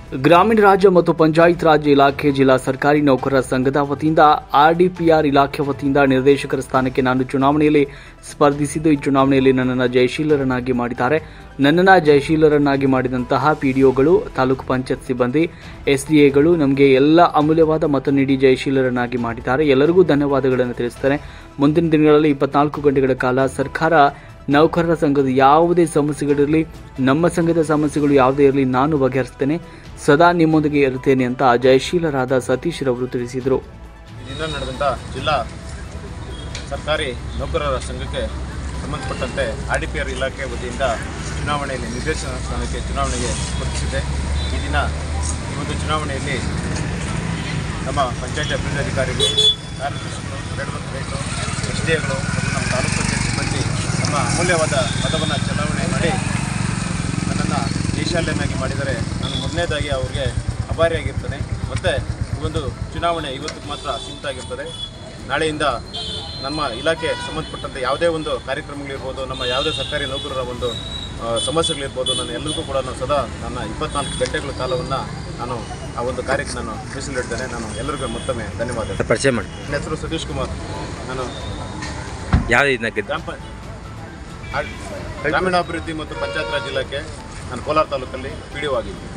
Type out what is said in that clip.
ಗ್ರಾಮೀಣ ರಾಜ್ಯ ಮತ್ತು ಪಂಚಾಯತ್ ರಾಜ್ ಇಲಾಖೆ ಜಿಲ್ಲಾ ಸರ್ಕಾರಿ ನೌಕರರ ಸಂಘದ ವತಿಯಿಂದ ಆರ್ಡಿಪಿಆರ್ ಇಲಾಖೆ ವತಿಯಿಂದ ನಿರ್ದೇಶಕರ ಸ್ಥಾನಕ್ಕೆ ನಾನು ಚುನಾವಣೆಯಲ್ಲಿ ಸ್ಪರ್ಧಿಸಿದ್ದು, ಈ ಚುನಾವಣೆಯಲ್ಲಿ ನನ್ನನ್ನು ಜಯಶೀಲರನ್ನಾಗಿ ಮಾಡಿದ್ದಾರೆ. ನನ್ನನ್ನು ಜಯಶೀಲರನ್ನಾಗಿ ಮಾಡಿದಂತಹ ಪಿಡಿಒಗಳು, ತಾಲೂಕು ಪಂಚಾಯತ್ ಸಿಬ್ಬಂದಿ, ಎಸ್ಡಿಎಗಳು ನಮಗೆ ಎಲ್ಲ ಅಮೂಲ್ಯವಾದ ಮತ ನೀಡಿ ಜಯಶೀಲರನ್ನಾಗಿ ಮಾಡಿದ್ದಾರೆ. ಎಲ್ಲರಿಗೂ ಧನ್ಯವಾದಗಳನ್ನು ತಿಳಿಸುತ್ತೇನೆ. ಮುಂದಿನ ದಿನಗಳಲ್ಲಿ 24 ಗಂಟೆಗಳ ಕಾಲ ಸರ್ಕಾರ ನೌಕರರ ಸಂಘದ ಯಾವುದೇ ಸಮಸ್ಯೆಗಳಿರಲಿ, ನಮ್ಮ ಸಂಘದ ಸಮಸ್ಯೆಗಳು ಯಾವುದೇ ಇರಲಿ, ನಾನು ಬಗೆಹರಿಸ್ತೇನೆ, ಸದಾ ನಿಮ್ಮೊಂದಿಗೆ ಇರುತ್ತೇನೆ ಅಂತ ಜಯಶೀಲರಾದ ಸತೀಶ್ ರವರು ತಿಳಿಸಿದರು. ಇದರಿಂದ ನಡೆದಂಥ ಜಿಲ್ಲಾ ಸರ್ಕಾರಿ ನೌಕರರ ಸಂಘಕ್ಕೆ ಸಂಬಂಧಪಟ್ಟಂತೆ ಆರ್ಡಿಪಿಆರ್ ಇಲಾಖೆ ವತಿಯಿಂದ ಚುನಾವಣೆಯಲ್ಲಿ ನಿರ್ದೇಶನ ಸ್ಥಾನಕ್ಕೆ ಚುನಾವಣೆಗೆ ಸ್ಪರ್ಧಿಸಿದೆ. ಈ ಒಂದು ಚುನಾವಣೆಯಲ್ಲಿ ನಮ್ಮ ಪಂಚಾಯತ್ ಅಭಿವೃದ್ಧಿ ಅಧಿಕಾರಿಗಳು, ಕಾರ್ಯದರ್ಶಿಗಳು, ರೇಟರು, ಎಸ್ಡಿಎಗಳು ಮತ್ತು ನಮ್ಮ ತಾಲೂಕು ಪಂಚಾಯತ್ ಸಿಬ್ಬಂದಿ ನಮ್ಮ ಅಮೂಲ್ಯವಾದ ಮತವನ್ನು ಚಲಾವಣೆ ಮಾಡಿ ನನ್ನನ್ನು ಜಯಶಾಲಿಯನ್ನಾಗಿ ಮಾಡಿದರೆ ನಾನು ಮೊದಲನೇದಾಗಿ ಅವ್ರಿಗೆ ಆಭಾರಿಯಾಗಿರ್ತೇನೆ. ಮತ್ತು ಈ ಒಂದು ಚುನಾವಣೆ ಇವತ್ತಿಗೆ ಮಾತ್ರ ಸೀಮಿತ ಆಗಿರ್ತದೆ. ನಾಳೆಯಿಂದ ನಮ್ಮ ಇಲಾಖೆ ಸಂಬಂಧಪಟ್ಟಂತೆ ಯಾವುದೇ ಒಂದು ಕಾರ್ಯಕ್ರಮಗಳಿರ್ಬೋದು, ನಮ್ಮ ಯಾವುದೇ ಸರ್ಕಾರಿ ನೌಕರರ ಒಂದು ಸಮಸ್ಯೆಗಳಿರ್ಬೋದು, ನಾನು ಎಲ್ಲರಿಗೂ ಕೂಡ ಸದಾ ನನ್ನ 24 ಗಂಟೆಗಳ ಕಾಲವನ್ನು ನಾನು ಆ ಒಂದು ಕಾರ್ಯಕ್ಕೆ ನಾನು ಮೀಸಲಿಡ್ತೇನೆ. ನಾನು ಎಲ್ಲರಿಗೂ ಮತ್ತೊಮ್ಮೆ ಧನ್ಯವಾದ ಪರಿಚಯ ಮಾಡಿ. ನನ್ನ ಹೆಸರು ಸತೀಶ್ ಕುಮಾರ್. ನಾನು ಗ್ರಾಮೀಣಾಭಿವೃದ್ಧಿ ಮತ್ತು ಪಂಚಾಯತ್ ರಾಜ್ ಇಲಾಖೆ, ನಾನು ಕೋಲಾರ ತಾಲೂಕಲ್ಲಿ ಪಿಡಿಒ ಆಗಿದ್ದೀನಿ.